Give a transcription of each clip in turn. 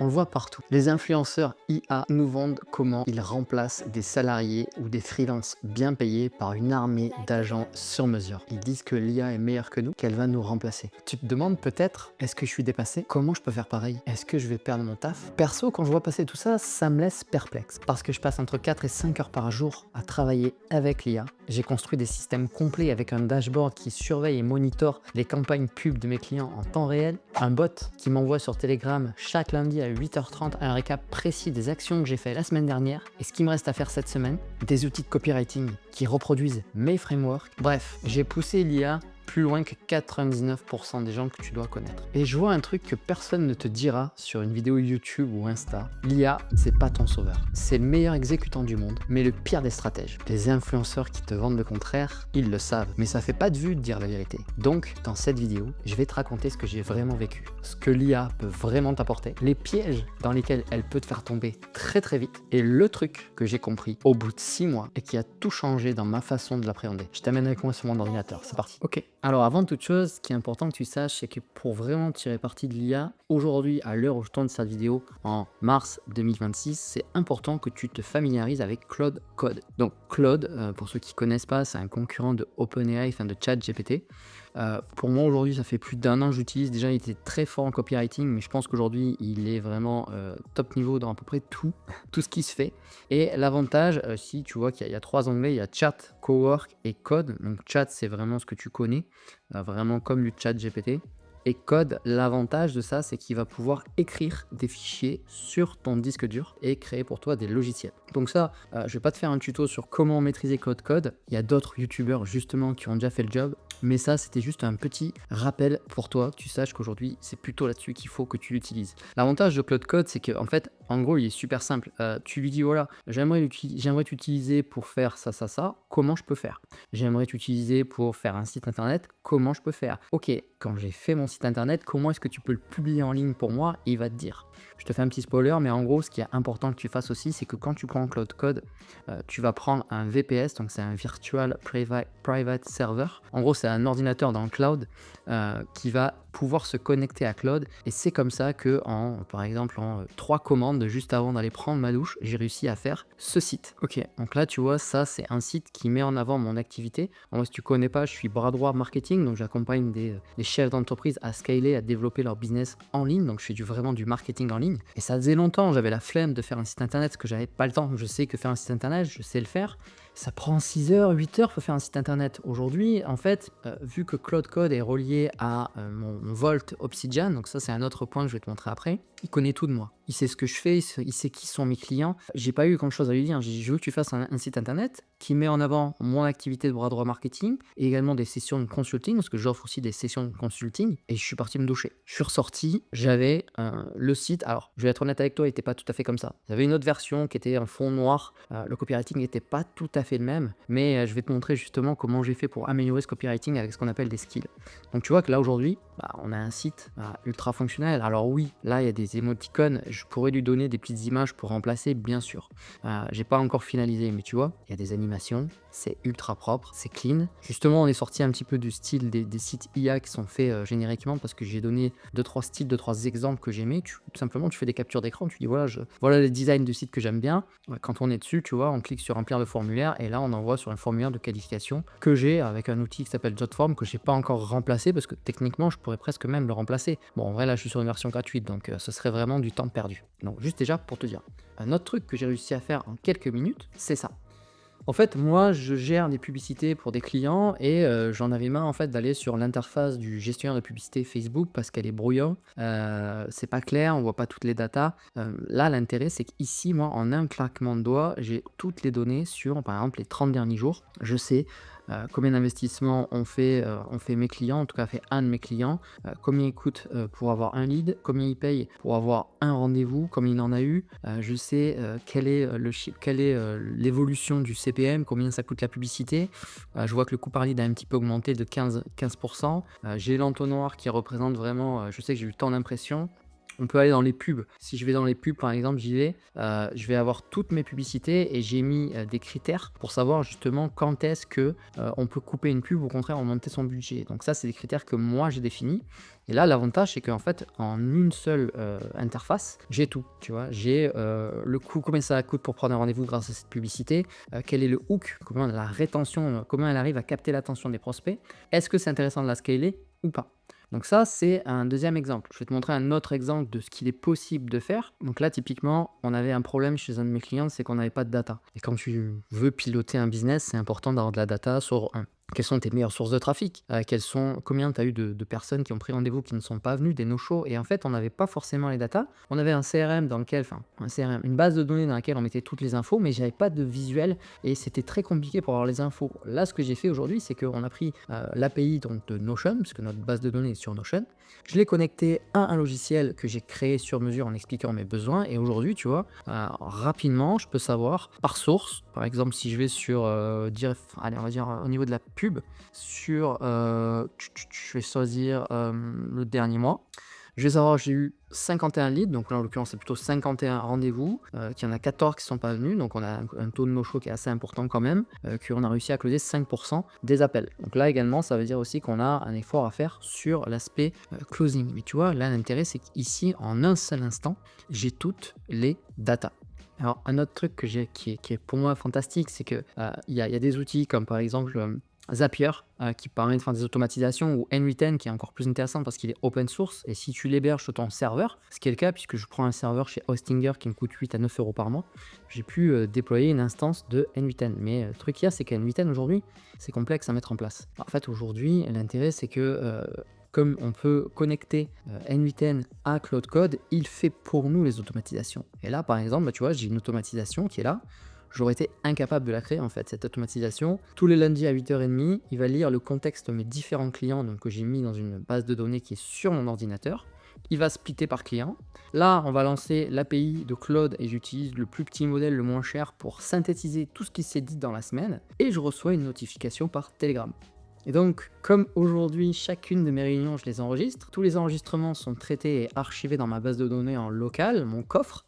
On le voit partout. Les influenceurs IA nous vendent comment ils remplacent des salariés ou des freelances bien payés par une armée d'agents sur mesure. Ils disent que l'IA est meilleure que nous, qu'elle va nous remplacer. Tu te demandes peut-être, est-ce que je suis dépassé? Comment je peux faire pareil? Est-ce que je vais perdre mon taf? Perso, quand je vois passer tout ça, ça me laisse perplexe. Parce que je passe entre 4 et 5 heures par jour à travailler avec l'IA. J'ai construit des systèmes complets avec un dashboard qui surveille et monitore les campagnes pub de mes clients en temps réel, un bot qui m'envoie sur Telegram chaque lundi à 8h30 un récap précis des actions que j'ai fait la semaine dernière et ce qu'il me reste à faire cette semaine, des outils de copywriting qui reproduisent mes frameworks. Bref, j'ai poussé l'IA plus loin que 99% des gens que tu dois connaître. Et je vois un truc que personne ne te dira sur une vidéo YouTube ou Insta. L'IA, c'est pas ton sauveur. C'est le meilleur exécutant du monde, mais le pire des stratèges. Les influenceurs qui te vendent le contraire, ils le savent, mais ça fait pas de vue de dire la vérité. Donc, dans cette vidéo, je vais te raconter ce que j'ai vraiment vécu, ce que l'IA peut vraiment t'apporter, les pièges dans lesquels elle peut te faire tomber très très vite, et le truc que j'ai compris au bout de 6 mois et qui a tout changé dans ma façon de l'appréhender. Je t'amène avec moi sur mon ordinateur, c'est parti. Ok. Alors avant toute chose, ce qui est important que tu saches, c'est que pour vraiment tirer parti de l'IA, aujourd'hui, à l'heure où je tourne cette vidéo, en mars 2026, c'est important que tu te familiarises avec Claude Code. Donc Claude, pour ceux qui ne connaissent pas, c'est un concurrent de OpenAI, enfin de ChatGPT. Pour moi aujourd'hui ça fait plus d'1 an que j'utilise. Déjà il était très fort en copywriting, mais je pense qu'aujourd'hui il est vraiment top niveau dans à peu près tout ce qui se fait. Et l'avantage, si tu vois qu'il y a 3 onglets, il y a chat, cowork et code. Donc chat c'est vraiment ce que tu connais, vraiment comme du chat GPT. Et code, l'avantage de ça, c'est qu'il va pouvoir écrire des fichiers sur ton disque dur et créer pour toi des logiciels. Donc ça, je vais pas te faire un tuto sur comment maîtriser Claude Code. Il y a d'autres youtubeurs justement qui ont déjà fait le job. Mais ça, c'était juste un petit rappel pour toi, que tu saches qu'aujourd'hui, c'est plutôt là-dessus qu'il faut que tu l'utilises. L'avantage de Claude Code, c'est qu'en fait, en gros, il est super simple. Tu lui dis, voilà, j'aimerais t'utiliser pour faire ça, ça, ça. Comment je peux faire? J'aimerais t'utiliser pour faire un site internet. Comment je peux faire? Ok, quand j'ai fait mon site internet, comment est-ce que tu peux le publier en ligne pour moi? Et il va te dire. Je te fais un petit spoiler, mais en gros, ce qui est important que tu fasses aussi, c'est que quand tu prends Claude Code, tu vas prendre un VPS, donc c'est un Virtual Private Server. En gros, c'est un ordinateur dans le cloud qui va pouvoir se connecter à Claude. Et c'est comme ça que, par exemple, en 3 commandes, juste avant d'aller prendre ma douche, j'ai réussi à faire ce site. Ok, donc là, tu vois, ça, c'est un site qui met en avant mon activité. Moi, si tu connais pas, je suis bras droit marketing, donc j'accompagne des chefs d'entreprise à scaler, à développer leur business en ligne. Donc, je fais vraiment du marketing en ligne. Et ça faisait longtemps, j'avais la flemme de faire un site internet parce que j'avais pas le temps. Je sais que faire un site internet, je sais le faire. Ça prend 6 heures, 8 heures pour faire un site internet. Aujourd'hui, en fait, vu que Claude Code est relié à mon Vault Obsidian, donc ça c'est un autre point que je vais te montrer après, il connaît tout de moi. Il sait ce que je fais, il sait qui sont mes clients. J'ai pas eu grand chose à lui dire. Je veux que tu fasses un site internet qui met en avant mon activité de bras droit marketing et également des sessions de consulting, parce que j'offre aussi des sessions de consulting. Et je suis parti me doucher. Je suis ressorti, j'avais le site. Alors, je vais être honnête avec toi, il n'était pas tout à fait comme ça. J'avais une autre version qui était un fond noir. Le copywriting n'était pas tout à fait le même, mais je vais te montrer justement comment j'ai fait pour améliorer ce copywriting avec ce qu'on appelle des skills. Donc tu vois que là aujourd'hui, on a un site ultra fonctionnel. Alors oui, là il y a des émoticônes, je pourrais lui donner des petites images pour remplacer, bien sûr. J'ai pas encore finalisé, mais tu vois, il y a des animations, c'est ultra propre, c'est clean. Justement, on est sorti un petit peu du style des sites IA qui sont faits génériquement parce que j'ai donné 2-3 styles, 2-3 exemples que j'aimais. Tout simplement, tu fais des captures d'écran, tu dis voilà les designs de sites que j'aime bien. Quand on est dessus, tu vois, on clique sur remplir le formulaire et là on envoie sur un formulaire de qualification que j'ai avec un outil qui s'appelle Jotform que j'ai pas encore remplacé parce que techniquement je pourrais presque même le remplacer. Bon, en vrai là je suis sur une version gratuite donc ce serait vraiment du temps perdu. Donc juste déjà pour te dire, un autre truc que j'ai réussi à faire en quelques minutes, c'est ça. En fait, moi, je gère des publicités pour des clients et j'en avais marre en fait d'aller sur l'interface du gestionnaire de publicité Facebook parce qu'elle est brouillon. C'est pas clair, on voit pas toutes les datas. Là, l'intérêt, c'est qu'ici, moi, en un claquement de doigts, j'ai toutes les données sur, par exemple, les 30 derniers jours. Je sais combien d'investissements ont fait mes clients, en tout cas fait un de mes clients, combien il coûte pour avoir un lead, combien il paye pour avoir un rendez-vous, combien il en a eu. Je sais quel est l'évolution du CPM, combien ça coûte la publicité. Je vois que le coût par lead a un petit peu augmenté de 15%. J'ai l'entonnoir qui représente vraiment, je sais que j'ai eu tant d'impressions. On peut aller dans les pubs. Si je vais dans les pubs, par exemple, je vais avoir toutes mes publicités et j'ai mis des critères pour savoir justement quand est-ce que on peut couper une pub ou au contraire augmenter son budget. Donc ça, c'est des critères que moi j'ai définis. Et là, l'avantage, c'est qu'en fait, en une seule interface, j'ai tout. Tu vois, j'ai le coût, combien ça coûte pour prendre un rendez-vous grâce à cette publicité, quel est le hook, comment la rétention, comment elle arrive à capter l'attention des prospects, est-ce que c'est intéressant de la scaler ou pas. Donc ça, c'est un deuxième exemple. Je vais te montrer un autre exemple de ce qu'il est possible de faire. Donc là, typiquement, on avait un problème chez un de mes clients, c'est qu'on n'avait pas de data. Et quand tu veux piloter un business, c'est important d'avoir de la data sur quelles sont tes meilleures sources de trafic, combien tu as eu de personnes qui ont pris rendez-vous qui ne sont pas venues, des no-shows. Et en fait, on n'avait pas forcément les datas. On avait un CRM une base de données dans laquelle on mettait toutes les infos, mais j'avais pas de visuel et c'était très compliqué pour avoir les infos. Là, ce que j'ai fait aujourd'hui, c'est qu'on a pris l'API de Notion, parce que notre base de données est sur Notion. Je l'ai connecté à un logiciel que j'ai créé sur mesure en expliquant mes besoins. Et aujourd'hui, tu vois, rapidement, je peux savoir par source. Par exemple, si je vais sur, on va dire au niveau de la pub, je vais choisir le dernier mois. Je vais savoir, j'ai eu 51 leads, donc là en l'occurrence c'est plutôt 51 rendez-vous, qu'il y en a 14 qui ne sont pas venus, donc on a un taux de no-show qui est assez important quand même, qu'on a réussi à closer 5% des appels. Donc là également, ça veut dire aussi qu'on a un effort à faire sur l'aspect closing. Mais tu vois, là l'intérêt c'est qu'ici, en un seul instant, j'ai toutes les datas. Alors un autre truc qui est pour moi fantastique, c'est que il y a des outils comme par exemple Zapier qui permet de faire des automatisations, ou N8N qui est encore plus intéressant parce qu'il est open source et si tu l'héberges sur ton serveur, ce qui est le cas puisque je prends un serveur chez Hostinger qui me coûte 8 à 9 euros par mois, j'ai pu déployer une instance de N8N. Mais le truc qu'il y a, c'est qu'N8N aujourd'hui, c'est complexe à mettre en place. En fait, aujourd'hui, l'intérêt c'est que comme on peut connecter N8N à Cloud Code, il fait pour nous les automatisations. Et là, par exemple, tu vois, j'ai une automatisation qui est là. J'aurais été incapable de la créer en fait, cette automatisation. Tous les lundis à 8h30, il va lire le contexte de mes différents clients donc, que j'ai mis dans une base de données qui est sur mon ordinateur. Il va splitter par client. Là, on va lancer l'API de Claude et j'utilise le plus petit modèle, le moins cher, pour synthétiser tout ce qui s'est dit dans la semaine. Et je reçois une notification par Telegram. Et donc, comme aujourd'hui, chacune de mes réunions, je les enregistre, tous les enregistrements sont traités et archivés dans ma base de données en local, mon coffre.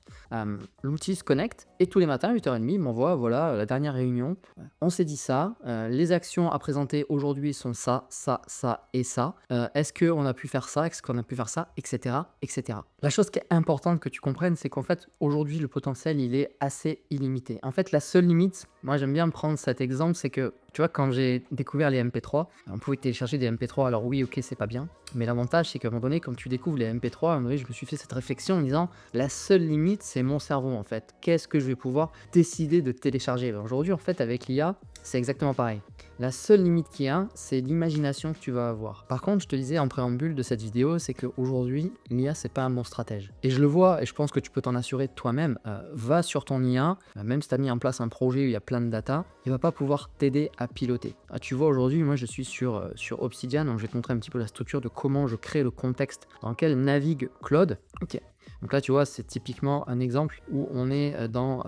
L'outil se connecte et tous les matins, à 8h30, il m'envoie, voilà, la dernière réunion. On s'est dit ça, les actions à présenter aujourd'hui sont ça, ça, ça et ça. Est-ce qu'on a pu faire ça, est-ce qu'on a pu faire ça, etc., etc. La chose qui est importante que tu comprennes, c'est qu'en fait, aujourd'hui, le potentiel, il est assez illimité. En fait, la seule limite, moi j'aime bien prendre cet exemple, c'est que, tu vois, quand j'ai découvert les MP3, on pouvait télécharger des MP3, alors oui, ok, c'est pas bien, mais l'avantage, c'est qu'à un moment donné, quand tu découvres les MP3, à un moment donné, je me suis fait cette réflexion en me disant, la seule limite, c'est mon cerveau, en fait. Qu'est-ce que je vais pouvoir décider de télécharger? Aujourd'hui, en fait, avec l'IA, c'est exactement pareil. La seule limite qu'il y a, c'est l'imagination que tu vas avoir. Par contre, je te disais en préambule de cette vidéo, c'est qu'aujourd'hui, l'IA, c'est pas un bon stratège. Et je le vois, et je pense que tu peux t'en assurer toi-même, va sur ton IA, même si tu as mis en place un projet où il y a plein de data, il va pas pouvoir t'aider à piloter. Tu vois, aujourd'hui, moi, je suis sur Obsidian, donc je vais te montrer un petit peu la structure de comment je crée le contexte dans lequel navigue Claude. Ok. Donc là, tu vois, c'est typiquement un exemple où on est dans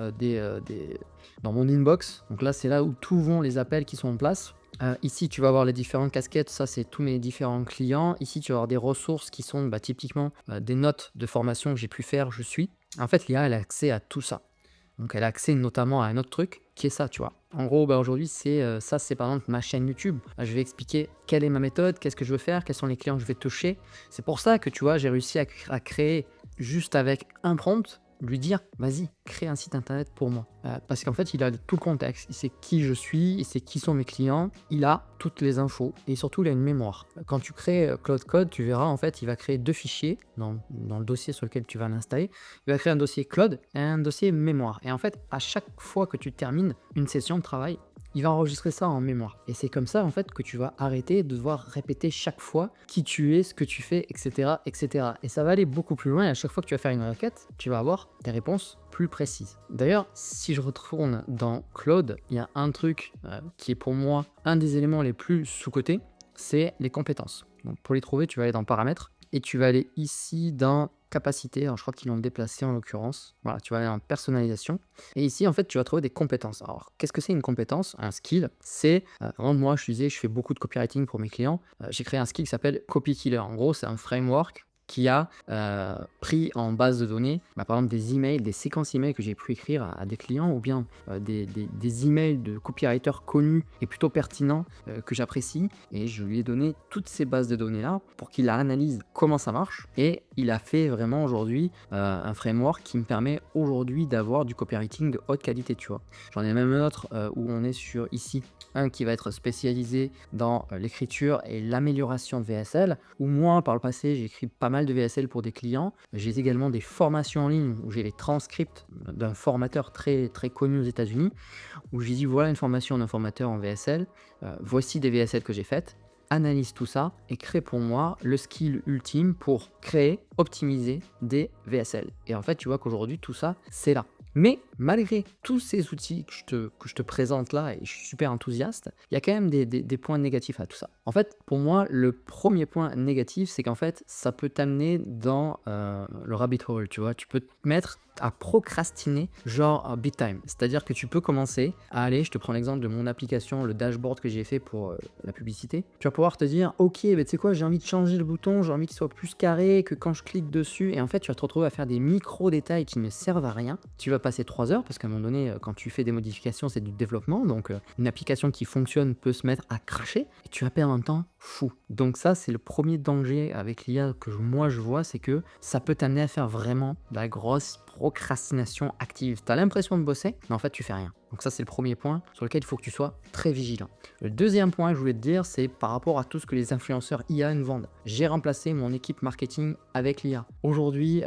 mon inbox. Donc là, c'est là où tous vont les appels qui sont en place. Ici, tu vas avoir les différentes casquettes. Ça, c'est tous mes différents clients. Ici, tu vas avoir des ressources qui sont typiquement des notes de formation que j'ai pu faire, je suis. En fait, l'IA, elle a accès à tout ça. Donc, elle a accès notamment à un autre truc qui est ça, tu vois. En gros, aujourd'hui, c'est par exemple ma chaîne YouTube. Je vais expliquer quelle est ma méthode, qu'est-ce que je veux faire, quels sont les clients que je vais toucher. C'est pour ça que, tu vois, j'ai réussi à créer juste avec un prompt, lui dire vas-y, crée un site internet pour moi. Parce qu'en fait, il a tout le contexte, il sait qui je suis, il sait qui sont mes clients, il a toutes les infos et surtout il a une mémoire. Quand tu crées Cloud Code, tu verras en fait, il va créer deux fichiers dans le dossier sur lequel tu vas l'installer. Il va créer un dossier Cloud et un dossier mémoire. Et en fait, à chaque fois que tu termines une session de travail, il va enregistrer ça en mémoire. Et c'est comme ça, en fait, que tu vas arrêter de devoir répéter chaque fois qui tu es, ce que tu fais, etc., etc. Et ça va aller beaucoup plus loin. Et à chaque fois que tu vas faire une requête, tu vas avoir des réponses plus précises. D'ailleurs, si je retourne dans Claude, il y a un truc qui est pour moi un des éléments les plus sous-cotés, c'est les compétences. Donc, pour les trouver, tu vas aller dans Paramètres et tu vas aller ici dans Capacité. Alors, je crois qu'ils l'ont déplacé en l'occurrence. Voilà, tu vas aller en Personnalisation. Et ici, en fait, tu vas trouver des compétences. Alors, qu'est-ce que c'est une compétence? Un skill, c'est, moi, je fais beaucoup de copywriting pour mes clients. J'ai créé un skill qui s'appelle Copy Killer. En gros, c'est un framework qui a pris en base de données, par exemple des emails, des séquences emails que j'ai pu écrire à des clients ou bien des emails de copywriters connus et plutôt pertinents que j'apprécie. Et je lui ai donné toutes ces bases de données-là pour qu'il analyse comment ça marche. Et il a fait vraiment aujourd'hui un framework qui me permet aujourd'hui d'avoir du copywriting de haute qualité, tu vois. J'en ai même un autre où on est sur ici, un qui va être spécialisé dans l'écriture et l'amélioration de VSL, où moi, par le passé, j'ai écrit pas mal de VSL pour des clients. J'ai également des formations en ligne où j'ai les transcripts d'un formateur très, très connu aux États-Unis, où j'ai dit voilà une formation d'un formateur en VSL, voici des VSL que j'ai faites, analyse tout ça et crée pour moi le skill ultime pour créer, optimiser des VSL. Et en fait, tu vois qu'aujourd'hui, tout ça, c'est là. Mais malgré tous ces outils que je te présente là, et je suis super enthousiaste, il y a quand même des points négatifs à tout ça. En fait, pour moi, le premier point négatif, c'est qu'en fait, ça peut t'amener dans le rabbit hole, tu vois. Tu peux te mettre à procrastiner, genre big time. C'est-à-dire que tu peux commencer à aller, je te prends l'exemple de mon application, le dashboard que j'ai fait pour la publicité. Tu vas pouvoir te dire, ok, tu sais quoi, j'ai envie de changer le bouton, j'ai envie qu'il soit plus carré, que quand je clique dessus, et en fait, tu vas te retrouver à faire des micro-détails qui ne servent à rien. Tu vas passer 3 heures, parce qu'à un moment donné, quand tu fais des modifications, c'est du développement, donc une application qui fonctionne peut se mettre à cracher, et tu vas perdre un temps fou. Donc ça, c'est le premier danger avec l'IA que moi je vois, c'est que ça peut t'amener à faire vraiment de la grosse procrastination active. Tu as l'impression de bosser, mais en fait, tu fais rien. Donc ça, c'est le premier point sur lequel il faut que tu sois très vigilant. Le deuxième point que je voulais te dire, c'est par rapport à tout ce que les influenceurs IA nous vendent. J'ai remplacé mon équipe marketing avec l'IA. Aujourd'hui,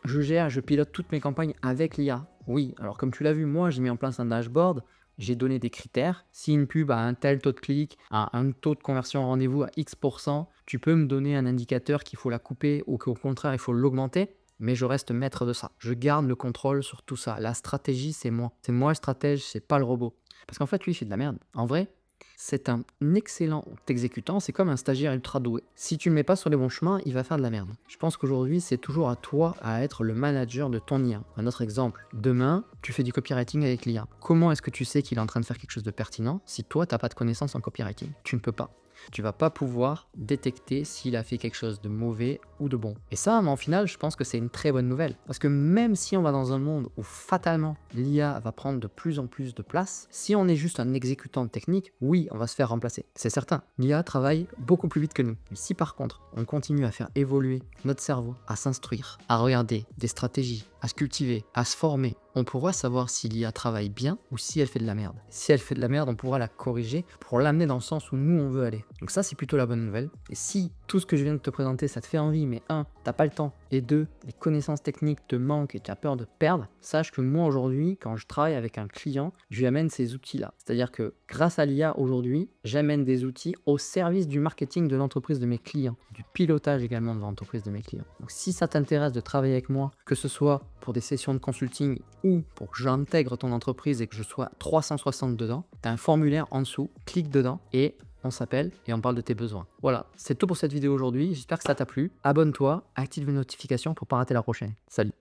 je pilote toutes mes campagnes avec l'IA. Oui, alors comme tu l'as vu, moi, j'ai mis en place un dashboard. J'ai donné des critères. Si une pub a un tel taux de clic, a un taux de conversion en rendez-vous à X%, tu peux me donner un indicateur qu'il faut la couper ou qu'au contraire, il faut l'augmenter. Mais je reste maître de ça. Je garde le contrôle sur tout ça. La stratégie, c'est moi. C'est moi le stratège, c'est pas le robot. Parce qu'en fait, lui, il fait de la merde. En vrai, c'est un excellent exécutant. C'est comme un stagiaire ultra doué. Si tu ne le mets pas sur les bons chemins, il va faire de la merde. Je pense qu'aujourd'hui, c'est toujours à toi à être le manager de ton IA. Un autre exemple. Demain, tu fais du copywriting avec l'IA. Comment est-ce que tu sais qu'il est en train de faire quelque chose de pertinent si toi, tu n'as pas de connaissances en copywriting? Tu ne peux pas. Tu vas pas pouvoir détecter s'il a fait quelque chose de mauvais ou de bon. Et ça, en final, je pense que c'est une très bonne nouvelle. Parce que même si on va dans un monde où fatalement l'IA va prendre de plus en plus de place, si on est juste un exécutant technique, oui, on va se faire remplacer. C'est certain. L'IA travaille beaucoup plus vite que nous. Mais si par contre, on continue à faire évoluer notre cerveau, à s'instruire, à regarder des stratégies, à se cultiver, à se former, on pourra savoir si l'IA travaille bien ou si elle fait de la merde. Si elle fait de la merde, on pourra la corriger pour l'amener dans le sens où nous on veut aller. Donc ça, c'est plutôt la bonne nouvelle. Et si tout ce que je viens de te présenter, ça te fait envie, mais 1, t'as pas le temps, et 2, les connaissances techniques te manquent et tu as peur de perdre, sache que moi aujourd'hui, quand je travaille avec un client, je lui amène ces outils-là. C'est-à-dire que grâce à l'IA aujourd'hui, j'amène des outils au service du marketing de l'entreprise de mes clients, du pilotage également de l'entreprise de mes clients. Donc si ça t'intéresse de travailler avec moi, que ce soit pour des sessions de consulting ou pour que j'intègre ton entreprise et que je sois 360 dedans, tu as un formulaire en dessous, clique dedans et on s'appelle et on parle de tes besoins. Voilà, c'est tout pour cette vidéo aujourd'hui. J'espère que ça t'a plu. Abonne-toi, active les notifications pour ne pas rater la prochaine. Salut!